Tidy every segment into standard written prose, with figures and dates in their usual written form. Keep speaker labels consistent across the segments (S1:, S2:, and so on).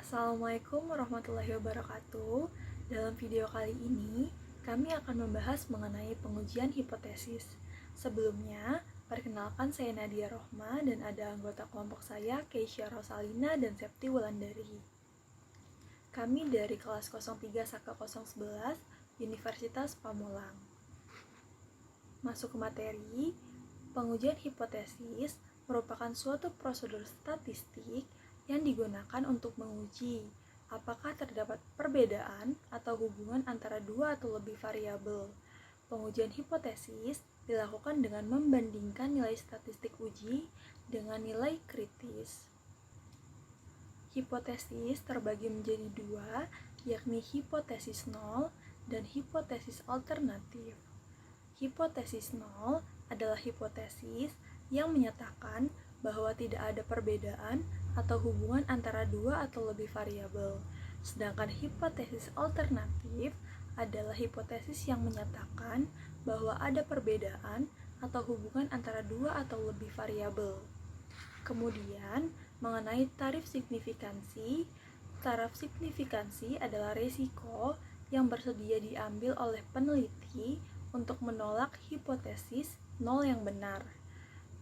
S1: Assalamualaikum warahmatullahi wabarakatuh. Dalam video kali ini, kami akan membahas mengenai pengujian hipotesis. Sebelumnya, perkenalkan saya Nadia Rohma dan ada anggota kelompok saya, Keisha Rosalina dan Septi Wulandari. Kami dari kelas 03 Saka 011, Universitas Pamulang. Masuk ke materi, pengujian hipotesis merupakan suatu prosedur statistik yang digunakan untuk menguji apakah terdapat perbedaan atau hubungan antara dua atau lebih variabel. Pengujian hipotesis dilakukan dengan membandingkan nilai statistik uji dengan nilai kritis. Hipotesis terbagi menjadi dua, yakni hipotesis nol dan hipotesis alternatif. Hipotesis nol adalah hipotesis yang menyatakan bahwa tidak ada perbedaan atau hubungan antara dua atau lebih variabel. Sedangkan hipotesis alternatif adalah hipotesis yang menyatakan bahwa ada perbedaan atau hubungan antara dua atau lebih variabel. Kemudian, mengenai taraf signifikansi adalah resiko yang bersedia diambil oleh peneliti untuk menolak hipotesis nol yang benar.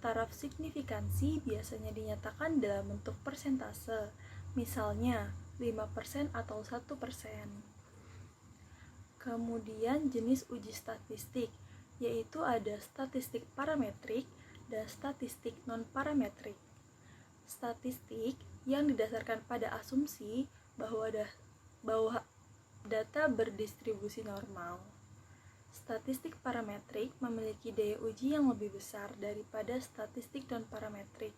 S1: Taraf signifikansi biasanya dinyatakan dalam bentuk persentase, misalnya 5% atau 1%. Kemudian jenis uji statistik, yaitu ada statistik parametrik dan statistik non-parametrik. Statistik yang didasarkan pada asumsi bahwa data berdistribusi normal. Statistik parametrik memiliki daya uji yang lebih besar daripada statistik non-parametrik,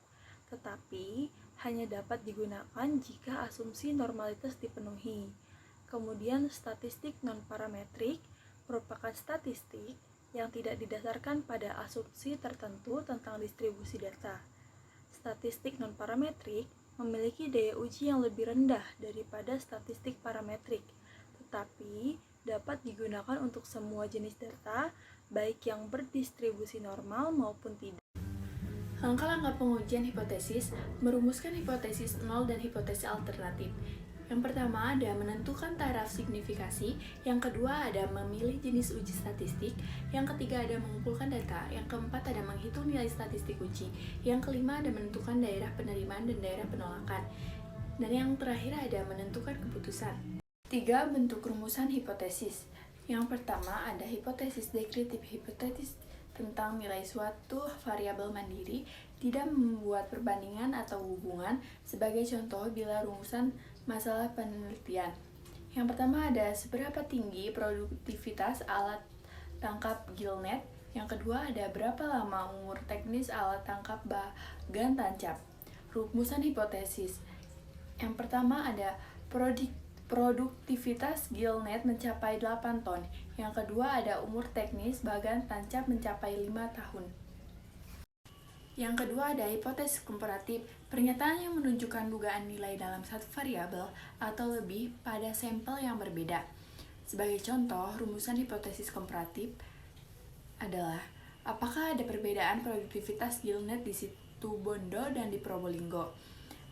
S1: tetapi hanya dapat digunakan jika asumsi normalitas dipenuhi. Kemudian statistik non-parametrik merupakan statistik yang tidak didasarkan pada asumsi tertentu tentang distribusi data. Statistik non-parametrik memiliki daya uji yang lebih rendah daripada statistik parametrik, tetapi dapat digunakan untuk semua jenis data, baik yang berdistribusi normal maupun tidak.
S2: Langkah-langkah pengujian hipotesis merumuskan hipotesis nol dan hipotesis alternatif. Yang pertama ada menentukan taraf signifikasi, yang kedua ada memilih jenis uji statistik, yang ketiga ada mengumpulkan data, yang keempat ada menghitung nilai statistik uji, yang kelima ada menentukan daerah penerimaan dan daerah penolakan, dan yang terakhir ada menentukan keputusan. 3. Bentuk rumusan hipotesis. Yang pertama ada hipotesis dekritif, hipotesis tentang nilai suatu variabel mandiri tidak membuat perbandingan atau hubungan. Sebagai contoh, bila rumusan masalah penelitian. Yang pertama ada seberapa tinggi produktivitas alat tangkap gillnet. Yang kedua ada berapa lama umur teknis alat tangkap bagan tancap. Rumusan hipotesis. Yang pertama ada produktivitas gillnet mencapai 8 ton. Yang kedua ada umur teknis bagan tancap mencapai 5 tahun. Yang kedua ada hipotesis komparatif, pernyataan yang menunjukkan dugaan nilai dalam satu variabel atau lebih pada sampel yang berbeda. Sebagai contoh, rumusan hipotesis komparatif adalah apakah ada perbedaan produktivitas gillnet di Situbondo dan di Probolinggo?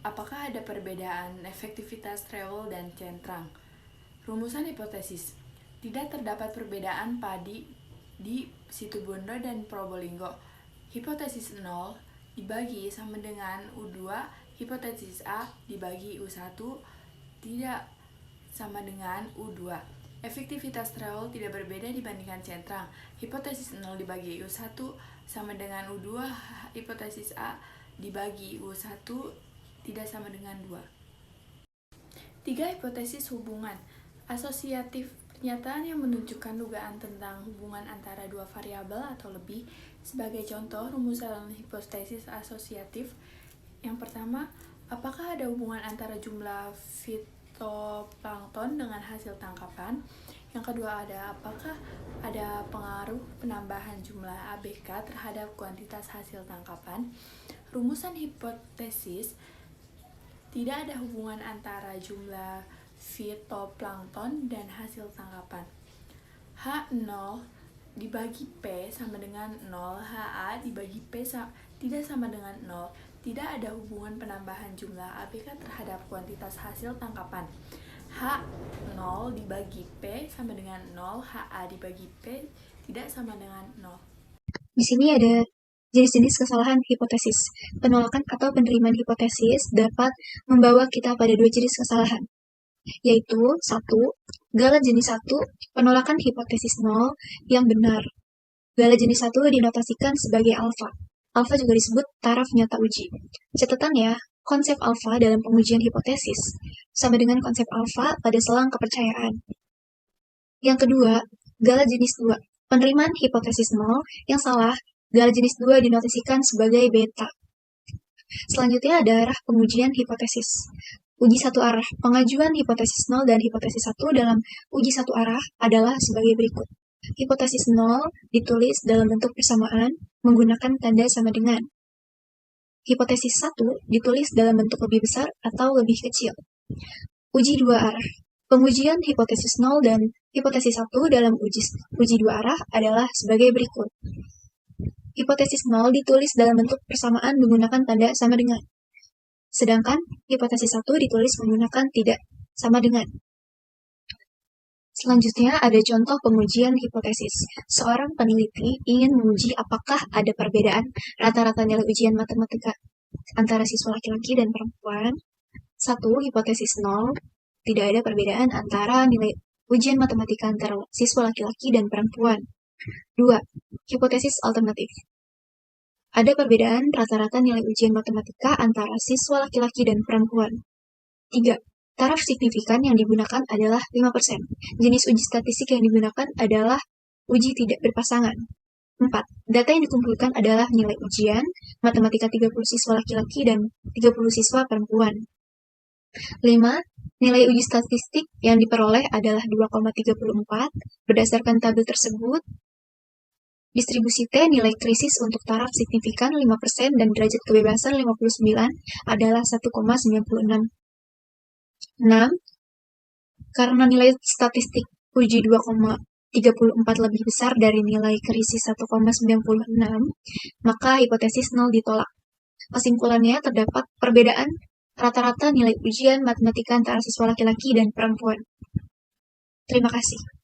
S2: Apakah ada perbedaan efektivitas trewel dan centrang? Rumusan hipotesis. Tidak terdapat perbedaan padi di Situbondo dan Probolinggo. Hipotesis 0 dibagi sama dengan U2, hipotesis A dibagi U1 tidak sama dengan U2. Efektivitas trewel tidak berbeda dibandingkan centrang. Hipotesis 0 dibagi U1 sama dengan U2, hipotesis A dibagi U1 tidak sama dengan 2. 3. Hipotesis hubungan asosiatif, pernyataan yang menunjukkan dugaan tentang hubungan antara dua variabel atau lebih. Sebagai contoh, rumusan hipotesis asosiatif. Yang pertama, apakah ada hubungan antara jumlah fitoplankton dengan hasil tangkapan? Yang kedua ada apakah ada pengaruh penambahan jumlah ABK terhadap kuantitas hasil tangkapan? Rumusan hipotesis. Tidak ada hubungan antara jumlah fitoplankton dan hasil tangkapan. H0 dibagi P sama dengan 0, HA dibagi P tidak sama dengan 0. Tidak ada hubungan penambahan jumlah ABK terhadap kuantitas hasil tangkapan. H0 dibagi P sama dengan 0, HA dibagi P tidak sama dengan 0.
S3: Di sini ada jenis-jenis kesalahan hipotesis. Penolakan atau penerimaan hipotesis dapat membawa kita pada dua jenis kesalahan, yaitu 1. Gala jenis 1, penolakan hipotesis 0 yang benar. Gala jenis 1 dinotasikan sebagai alfa. Alfa juga disebut taraf nyata uji. Catatan ya, konsep alfa dalam pengujian hipotesis sama dengan konsep alfa pada selang kepercayaan. Yang kedua, gala jenis 2, penerimaan hipotesis 0 yang salah. Gala jenis 2 dinotasikan sebagai beta. Selanjutnya ada arah pengujian hipotesis. Uji satu arah, pengajuan hipotesis 0 dan hipotesis 1 dalam uji satu arah adalah sebagai berikut. Hipotesis 0 ditulis dalam bentuk persamaan menggunakan tanda sama dengan. Hipotesis 1 ditulis dalam bentuk lebih besar atau lebih kecil. Uji dua arah. Pengujian hipotesis 0 dan hipotesis 1 dalam uji dua arah adalah sebagai berikut. Hipotesis 0 ditulis dalam bentuk persamaan menggunakan tanda sama dengan. Sedangkan hipotesis 1 ditulis menggunakan tidak sama dengan. Selanjutnya ada contoh pengujian hipotesis. Seorang peneliti ingin menguji apakah ada perbedaan rata-rata nilai ujian matematika antara siswa laki-laki dan perempuan. 1. Hipotesis 0. Tidak ada perbedaan antara nilai ujian matematika antara siswa laki-laki dan perempuan. 2. Hipotesis alternatif. Ada perbedaan rata-rata nilai ujian matematika antara siswa laki-laki dan perempuan. 3. Taraf signifikan yang digunakan adalah 5%. Jenis uji statistik yang digunakan adalah uji tidak berpasangan. 4. Data yang dikumpulkan adalah nilai ujian matematika 30 siswa laki-laki dan 30 siswa perempuan. 5. Nilai uji statistik yang diperoleh adalah 2,34. Berdasarkan tabel tersebut, distribusi T nilai krisis untuk taraf signifikan 5% dan derajat kebebasan 59 adalah 1,96. 6. Karena nilai statistik uji 2,34 lebih besar dari nilai krisis 1,96, maka hipotesis 0 ditolak. Kesimpulannya, terdapat perbedaan rata-rata nilai ujian matematika antara siswa laki-laki dan perempuan. Terima kasih.